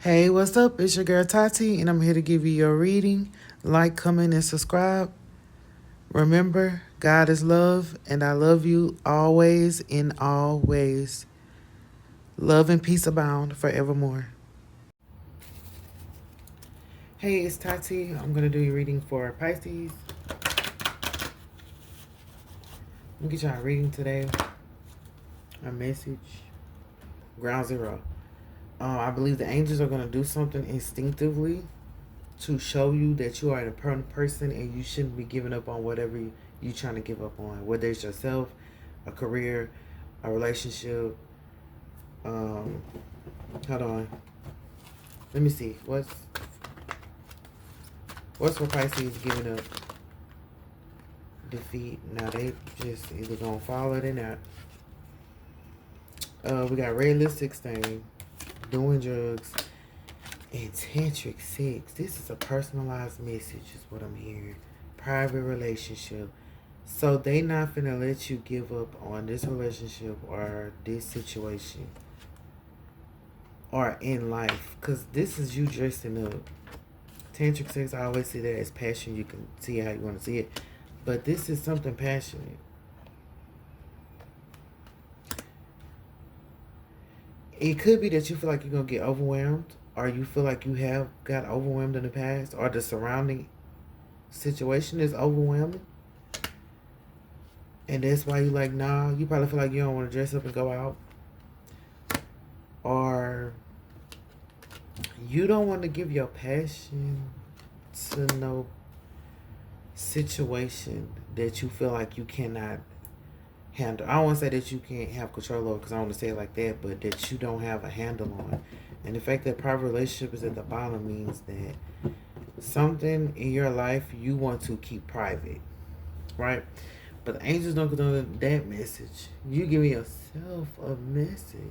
Hey, what's up? It's your girl Tati, and I'm here to give you your reading. Like, comment, and subscribe. Remember, God is love, and I love you always in all ways. Love and peace abound forevermore. Hey, it's Tati. I'm going to do your reading for Pisces. I'm going to get y'all a reading today. A message. Ground zero. I believe the angels are going to do something instinctively to show you that you are an important person and you shouldn't be giving up on whatever you're trying to give up on, whether it's yourself, a career, a relationship. Hold on. Let me see. What's for Pisces giving up? Defeat. Now they just either gonna fall or they're not. We got red lipstick stain, doing drugs, and tantric sex. This is a personalized message, is what I'm hearing. Private relationship. So they not finna let you give up on this relationship or this situation or in life, because this is you dressing up. Tantric sex, I always see that as passion. You can see how you want to see it, but this is something passionate. It could be that you feel like you're gonna get overwhelmed, or you feel like you have got overwhelmed in the past, or the surrounding situation is overwhelming, and that's why you like, nah. You probably feel like you don't want to dress up and go out, or you don't want to give your passion to no situation that you feel like you cannot handle. I don't want to say that you can't have control over, because I don't want to say it like that, but that you don't have a handle on. And the fact that private relationship is at the bottom means that something in your life you want to keep private, right? But the angels don't condone that message. You giving yourself a message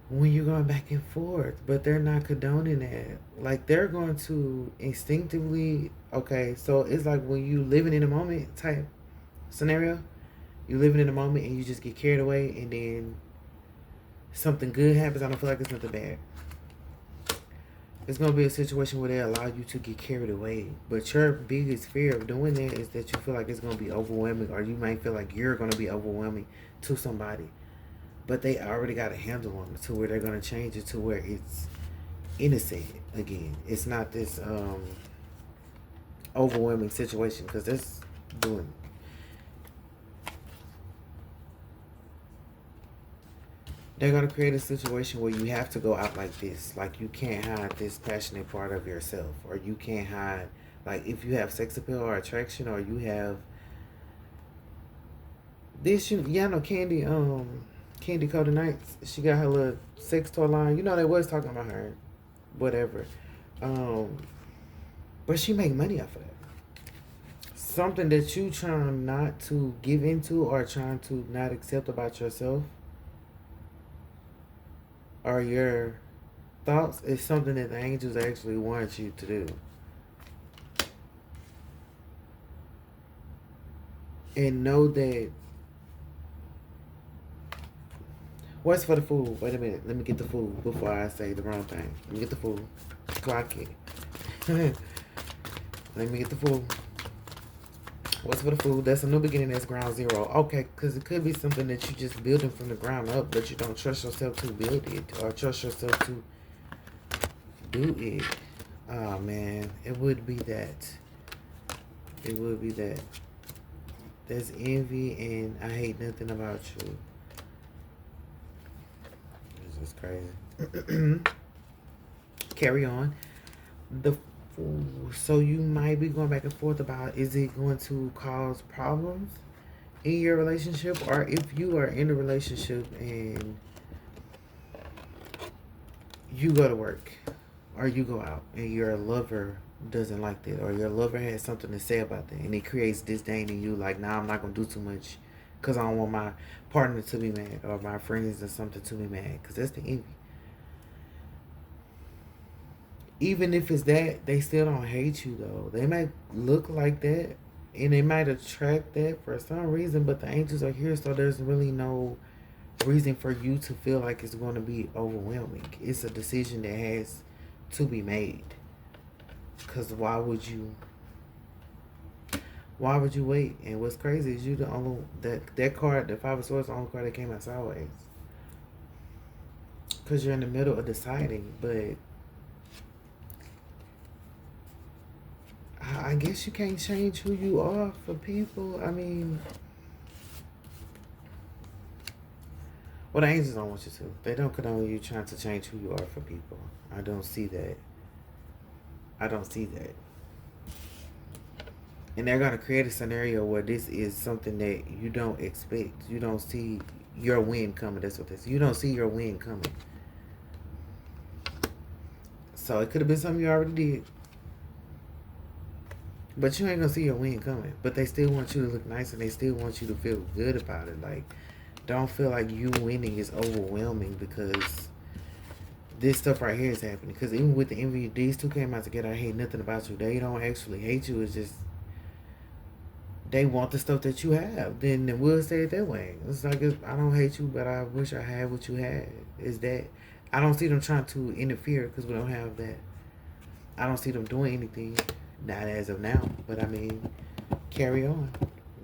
when you're going back and forth, but they're not condoning that. Like, they're going to instinctively, okay, so it's like when you living in a moment type scenario. You living in a moment and you just get carried away, and then something good happens. I don't feel like it's nothing bad. It's gonna be a situation where they allow you to get carried away, but your biggest fear of doing that is that you feel like it's gonna be overwhelming, or you might feel like you're gonna be overwhelming to somebody, but they already got a handle on it to where they're gonna change it to where it's innocent again. It's not this overwhelming situation, because that's doing. They're gonna create a situation where you have to go out like this. Like, you can't hide this passionate part of yourself, or you can't hide, like, if you have sex appeal or attraction, or you have this. Y'all know Candy Coated Nights. She got her little sex toy line. You know they was talking about her, whatever. Um, but she make money off of that. Something that you trying not to give into, or trying to not accept about yourself, or your thoughts, is something that the angels actually want you to do. And know that. What's for the food? Wait a minute. Let me get the food before I say the wrong thing. Let me get the food. Clock it. Let me get the food. What's for the food? That's a new beginning. That's ground zero. Okay, because it could be something that you just building from the ground up, but you don't trust yourself to build it, or trust yourself to do it. Oh man, it would be that. It would be that. There's envy, and I hate nothing about you. This is crazy. Carry on. The So you might be going back and forth about, is it going to cause problems in your relationship, or if you are in a relationship and you go to work or you go out and your lover doesn't like that, or your lover has something to say about that, and it creates disdain in you, like, nah, I'm not gonna do too much because I don't want my partner to be mad, or my friends or something to be mad, because that's the envy. Even if it's that, they still don't hate you though. They might look like that, and they might attract that for some reason, but the angels are here, so there's really no reason for you to feel like it's going to be overwhelming. It's a decision that has to be made. Because why would you wait? And what's crazy is you the only that card, the Five of Swords, the only card that came out sideways. Because you're in the middle of deciding, but I guess you can't change who you are for people. I mean, well, the angels don't want you to. They don't condone you trying to change who you are for people. I don't see that. I don't see that. And they're going to create a scenario where this is something that you don't expect. You don't see your win coming. That's what this. You don't see your win coming. So it could have been something you already did. But you ain't going to see your win coming. But they still want you to look nice and they still want you to feel good about it. Like, don't feel like you winning is overwhelming because this stuff right here is happening. Because even with the envy, these two came out together. I hate nothing about you. They don't actually hate you. It's just they want the stuff that you have. Then we'll say it that way. It's like, I don't hate you, but I wish I had what you had. Is that I don't see them trying to interfere because we don't have that. I don't see them doing anything, not as of now. But I mean, carry on.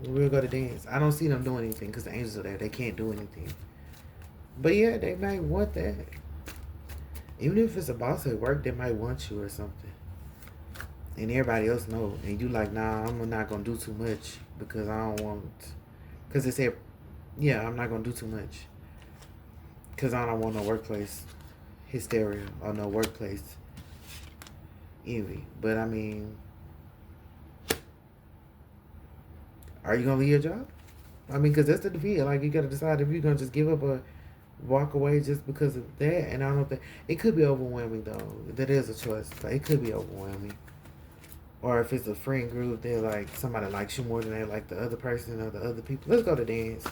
We'll go to dance. I don't see them doing anything because the angels are there. They can't do anything. But yeah, they might want that. Even if it's a boss at work, they might want you or something. And everybody else know. And you like, nah, I'm not going to do too much because I don't want... Because they said, yeah, I'm not going to do too much. Because I don't want no workplace hysteria or no workplace envy. But I mean, are you going to leave your job? I mean, because that's the defeat. Like, you got to decide if you're going to just give up or walk away just because of that. And I don't think... It could be overwhelming, though. That is a choice. Like, it could be overwhelming. Or if it's a friend group, they're like, somebody likes you more than they like the other person or the other people. Let's go to dance.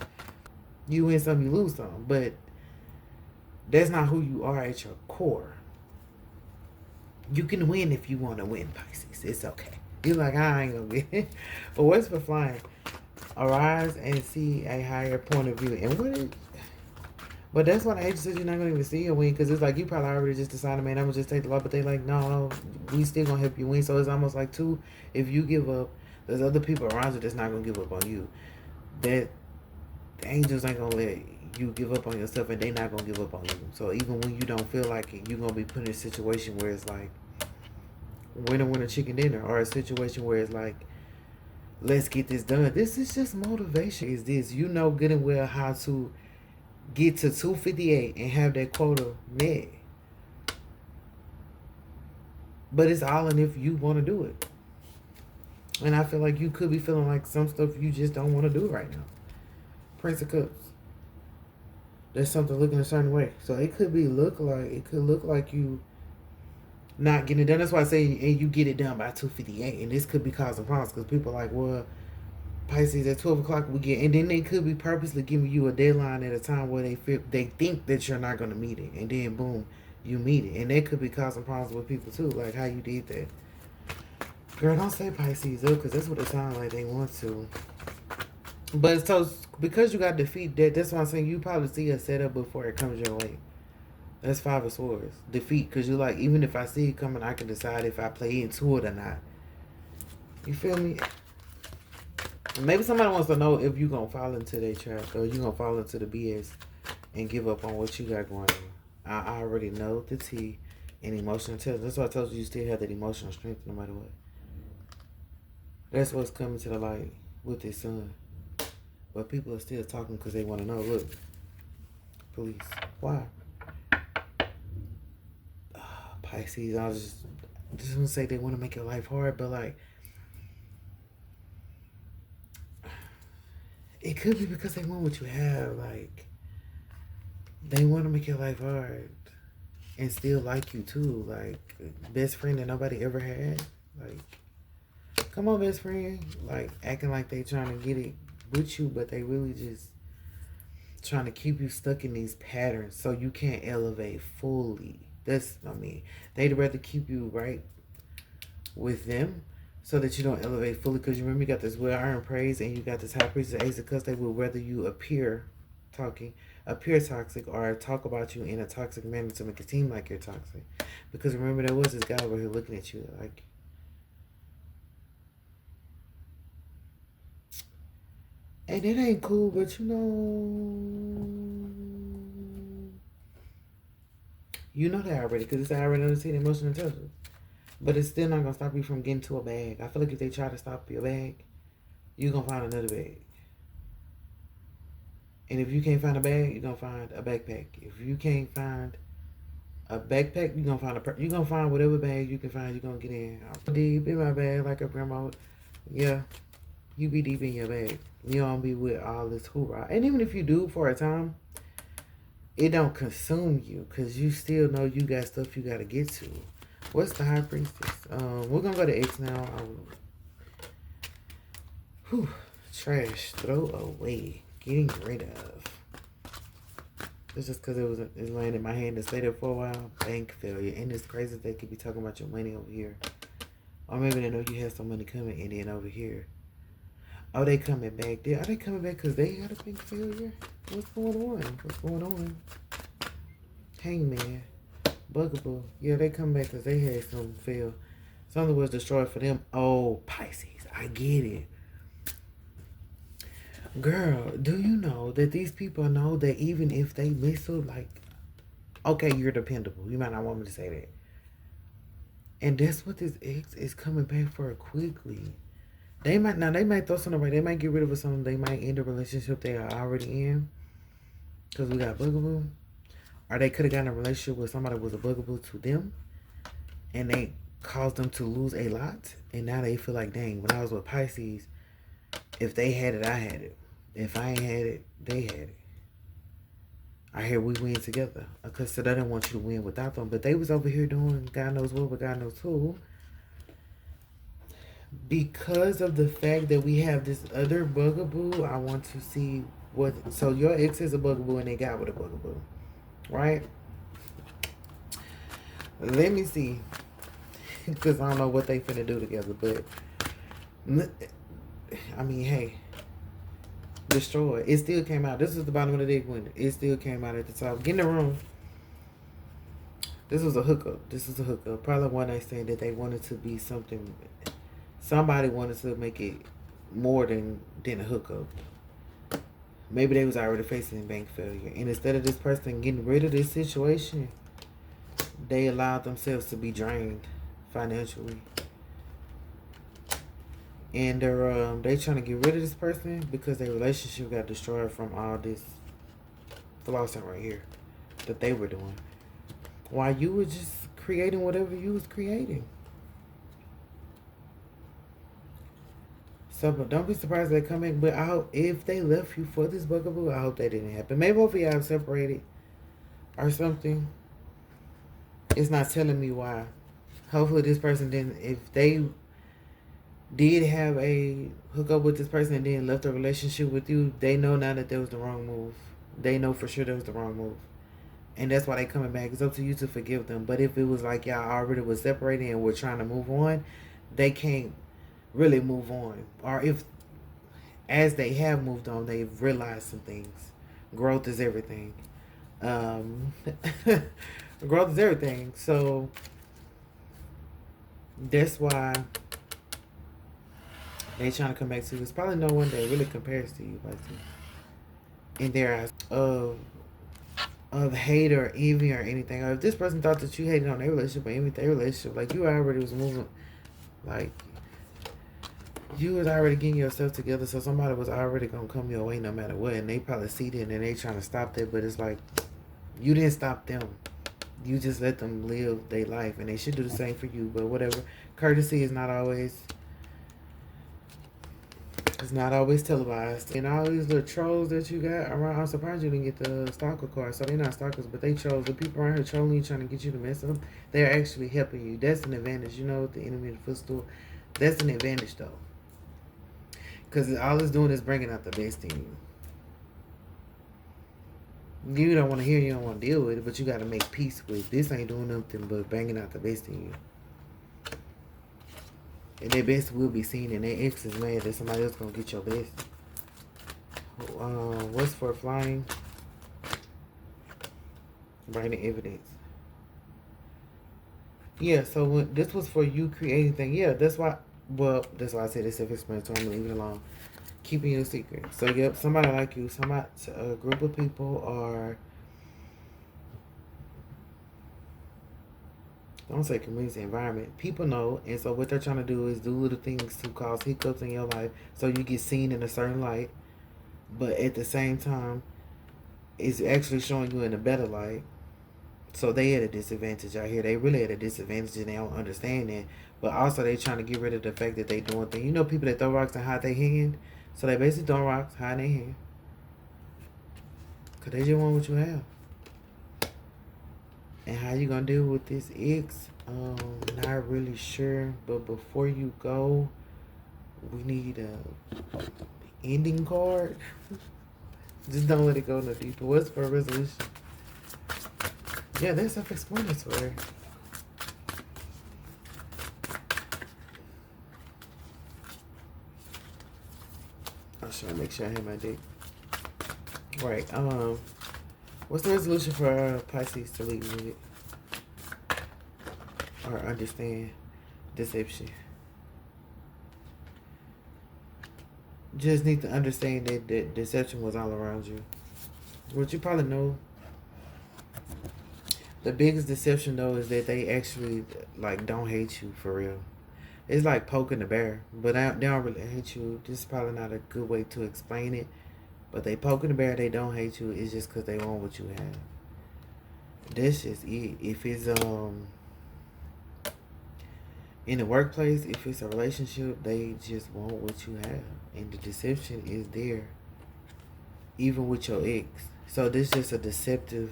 You win some, you lose some. But that's not who you are at your core. You can win if you want to win, Pisces. It's okay. You're like, I ain't going to win. But what's for flying? Arise and see a higher point of view. And what is... But that's why the agent says you're not going to even see a win. Because it's like, you probably already just decided, man, I'm going to just take the law. But they like, no, we still going to help you win. So it's almost like, too, if you give up, there's other people around you that's not going to give up on you. That the angels ain't going to let you give up on yourself. And they not going to give up on you. So even when you don't feel like it, you're going to be put in a situation where it's like, winner, chicken dinner. Or a situation where it's like, let's get this done. This is just motivation. Is this, you know good and well how to get to 258 and have that quota met. But it's all in if you want to do it. And I feel like you could be feeling like some stuff you just don't want to do right now. Prince of Cups. There's something looking a certain way. So it could look like you not getting it done. That's why I say, and you get it done by 258. And this could be causing problems because people are like, well, Pisces at 12 o'clock we get, and then they could be purposely giving you a deadline at a time where they think that you're not going to meet it, and then boom, you meet it, and that could be causing problems with people too, like how you did that. Girl, don't say Pisces up because that's what it sounds like they want to. But so because you got defeat, that's why I'm saying you probably see a setup before it comes your way. That's Five of Swords, defeat, because you're like, even if I see it coming, I can decide if I play into it or not. You feel me? Maybe somebody wants to know if you're going to fall into their trap or you're going to fall into the BS and give up on what you got going on. I already know the T and emotional intelligence. That's why I told you still have that emotional strength no matter what. That's what's coming to the light with this sun. But people are still talking because they want to know. Look, police. Why? Pisces, I was just going to say they want to make your life hard, but like, it could be because they want what you have. Like, they want to make your life hard and still like you too. Like, best friend that nobody ever had. Like, come on, best friend. Like, acting like they trying to get it with you, but they really just trying to keep you stuck in these patterns so you can't elevate fully. They'd rather keep you right with them so that you don't elevate fully, because you remember you got this well earned praise and you got this high priest of Ace of Cups. They will rather you appear talking appear toxic or talk about you in a toxic manner to make it seem like you're toxic. Because remember, there was this guy over here looking at you like, and it ain't cool, but you know that already because it's already understanding emotional intelligence. But it's still not gonna stop you from getting to a bag. I feel like if they try to stop your bag, you're gonna find another bag. And if you can't find a bag, you're gonna find a backpack. If you can't find a backpack, you're gonna find whatever bag you can find. You're gonna get in. I'm deep in my bag like a grandma. Yeah, you be deep in your bag. You don't be with all this hoorah. And even if you do for a time, it don't consume you because you still know you got stuff you gotta get to. What's the high priestess? We're gonna go to X now. Whew, trash, throw away, getting rid of. It's just because it's laying in my hand to stay there for a while. Bank failure. And it's crazy that they could be talking about your money over here. Or maybe they know you have some money coming and then over here. Oh, they coming back. Are they coming back because they got a bank failure? What's going on? What's going on? Hangman. Bugaboo. Yeah, they come back because they had some fail. Something was destroyed for them. Oh, Pisces. I get it. Girl, do you know that these people know that even if they miss up, like, okay, you're dependable. You might not want me to say that. And that's what this ex is coming back for quickly. They might throw something away. They might get rid of something. They might end a relationship they are already in. Because we got bugaboo. Or they could have gotten a relationship with somebody who was a bugaboo to them. And they caused them to lose a lot. And now they feel like, dang, when I was with Pisces, if they had it, I had it. If I ain't had it, they had it. I hear we win together. Because so they didn't want you to win without them. But they was over here doing God knows what, but God knows who. Because of the fact that we have this other bugaboo, I want to see what. So your ex is a bugaboo and they got with a bugaboo. Right? Let me see. Because I don't know what they finna do together. But, I mean, hey. Destroyed. It still came out. This is the bottom of the deck window. It still came out at the top. Get in the room. This was a hookup. This is a hookup. Probably one night stand that they wanted to be something. Somebody wanted to make it more than a hookup. Maybe they was already facing bank failure. And instead of this person getting rid of this situation, they allowed themselves to be drained financially. And they trying to get rid of this person because their relationship got destroyed from all this flossing right here that they were doing. While you were just creating whatever you was creating. So, but don't be surprised they come in. But I hope if they left you for this bugaboo, I hope that didn't happen. Maybe both of y'all separated or something. It's not telling me why. Hopefully this person didn't. If they did have a hookup with this person and then left a relationship with you, they know now that that was the wrong move. They know for sure that was the wrong move. And that's why they coming back. It's up to you to forgive them. But if it was like y'all already was separating and were trying to move on, they can't really move on. Or if, as they have moved on, they've realized some things. Growth is everything. Growth is everything. So that's why they trying to come back to you. It's probably no one that really compares to you, like in their eyes of hate or envy or anything. Or if this person thought that you hated on their relationship or envied their relationship, like you already was moving, like you was already getting yourself together, so somebody was already gonna come your way no matter what, and they probably see that and they trying to stop that, but it's like you didn't stop them. You just let them live their life, and they should do the same for you. But whatever, courtesy is not always. It's not always televised. And all these little trolls that you got around, I'm surprised you didn't get the stalker card. So they're not stalkers, but they trolls. The people around here trolling you, trying to get you to mess up, they're actually helping you. That's an advantage. You know, the enemy of the footstool. That's an advantage, though. Because all it's doing is bringing out the best in you. You don't want to hear, you don't want to deal with it, but you got to make peace with it. This ain't doing nothing but bringing out the best in you. And their best will be seen, and their ex is mad that somebody else gonna get your best. What's for flying? Bringing evidence. Yeah, so when this was for you creating thing, yeah, that's why. Well, that's why I said it's self-explanatory. I'm gonna leave it alone. Keeping your secret. So, yep, somebody like you, somebody, a group of people are, don't say community environment. People know, and so what they're trying to do is do little things to cause hiccups in your life, so you get seen in a certain light, but at the same time, it's actually showing you in a better light. So they at a disadvantage out here. They really at a disadvantage and they don't understand that. But also they trying to get rid of the fact that they doing things. You know people that throw rocks and hide their hand? So they basically throw rocks, hide their hand. Because they just want what you have. And how you going to deal with this ex? Not really sure. But before you go, we need a ending card. Just don't let it go no deeper. What's for a resolution? Yeah, that's self-explanatory. I'm trying to make sure I have my deck. Right. What's the resolution for Pisces to leave with it? Or understand deception? Just need to understand that deception was all around you. What you probably know, the biggest deception though is that they actually like don't hate you for real. It's like poking the bear, but they don't really hate you. This is probably not a good way to explain it. But they poking the bear, they don't hate you. It's just because they want what you have. That's just it. If it's in the workplace, if it's a relationship, they just want what you have, and the deception is there. Even with your ex, so this is just a deceptive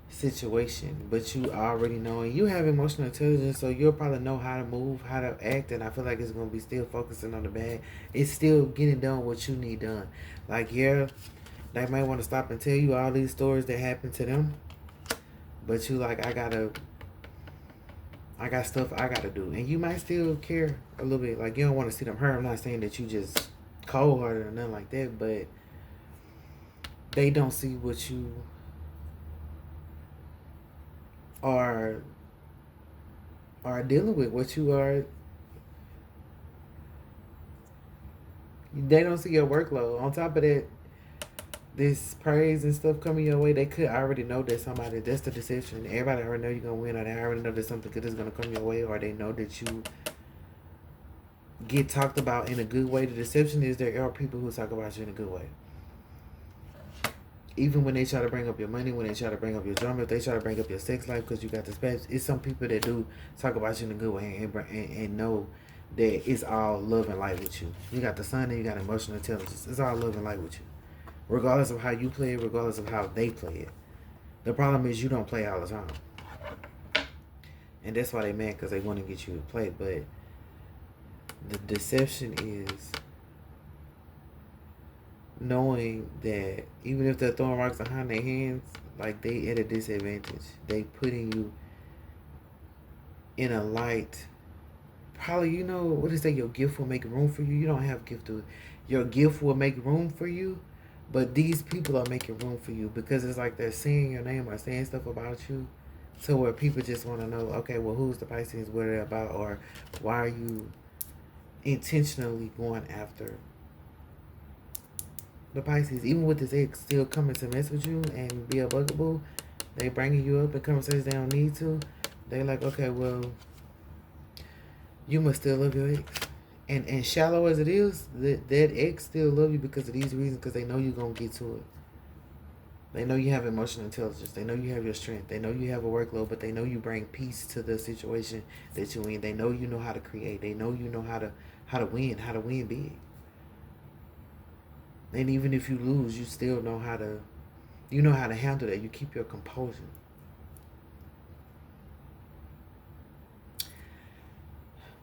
situation, but you already know, and you have emotional intelligence, so you'll probably know how to move, how to act, and I feel like it's going to be still focusing on the bad. It's still getting done what you need done. Like, yeah, they might want to stop and tell you all these stories that happened to them, but you like, I got stuff I gotta do, and you might still care a little bit, like you don't want to see them hurt. I'm not saying that you just cold-hearted or nothing like that, but they don't see what you are dealing with, what you are. They don't see your workload. On top of that, this praise and stuff coming your way, they could already know that somebody, that's the deception. Everybody already know you're gonna win, or they already know that something good is gonna come your way, or they know that you get talked about in a good way. The deception is there are people who talk about you in a good way. Even when they try to bring up your money, when they try to bring up your drama, if they try to bring up your sex life because you got this patch, it's some people that do talk about you in a good way and know that it's all love and light with you. You got the sun and you got emotional intelligence. It's all love and light with you. Regardless of how you play it, regardless of how they play it. The problem is you don't play all the time. And that's why they mad, because they want to get you to play. But the deception is knowing that even if they're throwing rocks behind their hands, like they at a disadvantage. They putting you in a light. Probably, you know, what is that? Your gift will make room for you. You don't have gift to it. Your gift will make room for you, but these people are making room for you because it's like they're saying your name or saying stuff about you, to where people just want to know, okay, well, who's the Pisces? What are they about? Or why are you intentionally going after the Pisces? Even with this ex still coming to mess with you and be a bugaboo, they bringing you up in conversations they don't need to. They like, okay, well, you must still love your ex. And shallow as it is, that ex still love you because of these reasons, because they know you're going to get to it. They know you have emotional intelligence. They know you have your strength. They know you have a workload, but they know you bring peace to the situation that you're in. They know you know how to create. They know you know how to win big. And even if you lose, you still know how to, handle that. You keep your composure.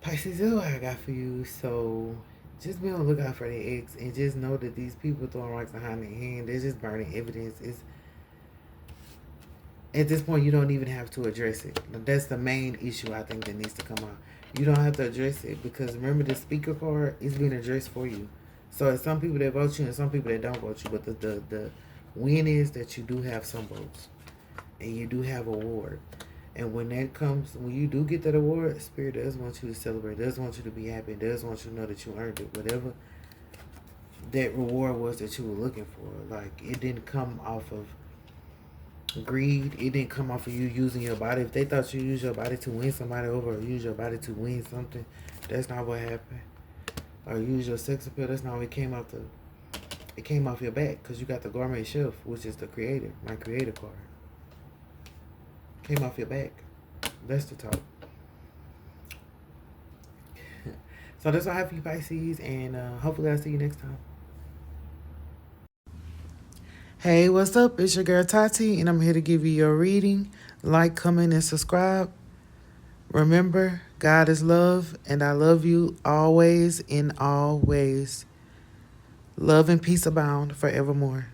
Pisces, that's what I got for you. So just be on the lookout for the eggs, and just know that these people throwing rocks behind their hand, they're just burning evidence. It's, at this point, you don't even have to address it. That's the main issue I think that needs to come out. You don't have to address it, because remember, the speaker card is being addressed for you. So it's some people that vote you and some people that don't vote you, but the win is that you do have some votes. and you do have a award. And when you do get that award, Spirit does want you to celebrate, does want you to be happy, does want you to know that you earned it. Whatever that reward was that you were looking for. Like, it didn't come off of greed. It didn't come off of you using your body. If they thought you used your body to win somebody over, or use your body to win something, that's not what happened. Or use your sex appeal, that's not what it came off the. It came off your back because you got the Garment Shelf, which is the creator, my creator card. Came off your back. That's the talk. So that's all I have for you, Pisces, and hopefully I'll see you next time. Hey, what's up? It's your girl Tati, and I'm here to give you your reading. Like, comment, and subscribe. Remember, God is love, and I love you always in all ways. Love and peace abound forevermore.